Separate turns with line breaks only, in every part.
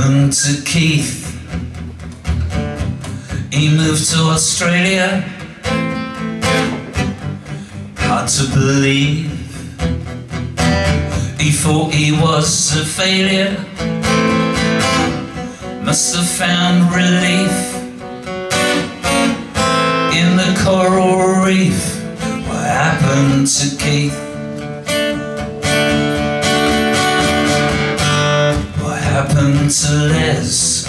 happened to Keith? He moved to Australia. Hard to believe. He thought he was a failure. Must have found relief in the coral reef. What happened to Keith? What happened to Les?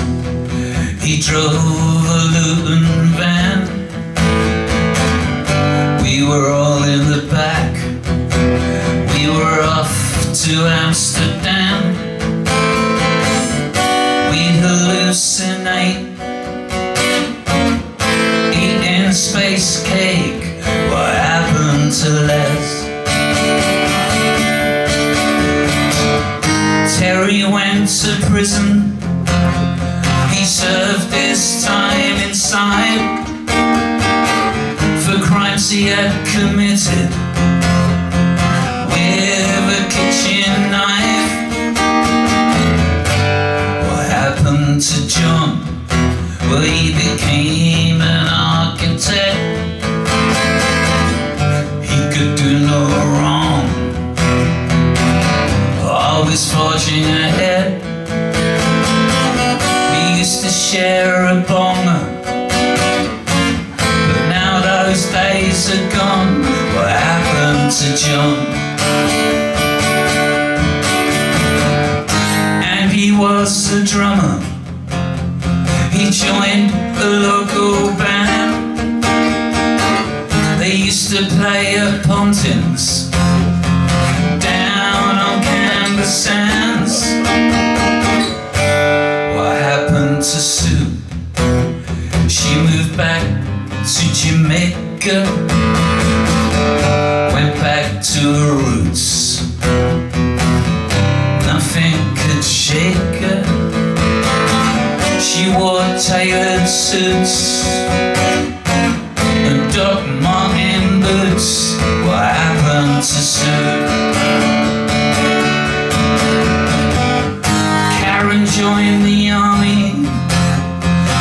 He drove a Luton van. We were all in the back. We were off to Amsterdam. We hallucinate, eating space cake. What happened to Les? Terry went to prison. He served his time inside for crimes he had committed with a kitchen knife. What happened to John? Well, he became an architect. He could do no wrong, always forging ahead. We used to share a bonger, but now those days are gone. What happened to John? And he was a drummer. He joined a local band. They used to play at Pontins down on Canvas Sands. What happened to Sue? She moved back to Jamaica, went back to her roots. Nothing could shake her. She wore tailored suits and Doc Martin boots. What happened to Sue? Karen joined the army.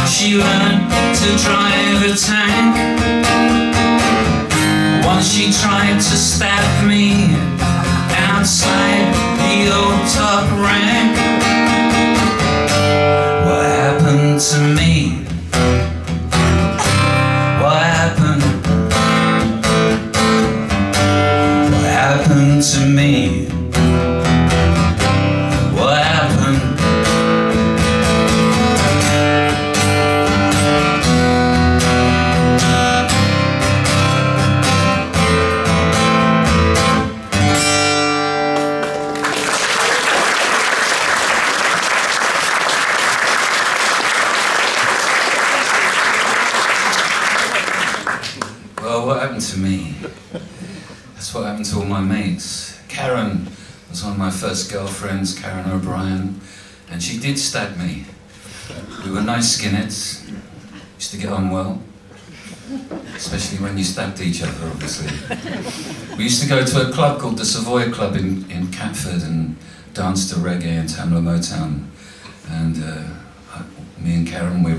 She learned to drive a tank. Once she tried to stab me outside the old top rank. What happened to me? What happened? What happened to me? What happened? Well, what happened to me? That's what happened to all my mates. Karen was one of my first girlfriends, Karen O'Brien, and she did stab me. We were nice skinheads, used to get on well, especially when you stabbed each other, obviously. We used to go to a club called the Savoy Club in Catford and dance to reggae and Tamla Motown. And me and Karen, we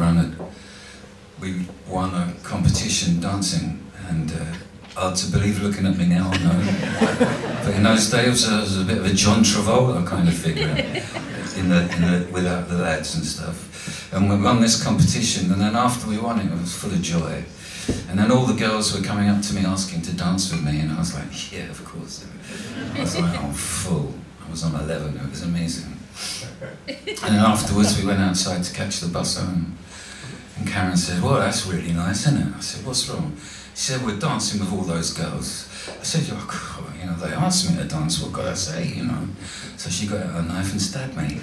won a competition dancing, and hard to believe looking at me now, I know. But in those days I was a bit of a John Travolta kind of figure without the lads and stuff. And we won this competition, and then after we won it, I was full of joy. And then all the girls were coming up to me asking to dance with me, and I was like, yeah, of course. I was like, I'm full. I was on 11, it was amazing. And then afterwards we went outside to catch the bus home. And Karen said, well, that's really nice, isn't it? I said, what's wrong? She said, we're dancing with all those girls. I said, oh, you know, they asked me to dance, what could I say, you know? So she got out her knife and stabbed me.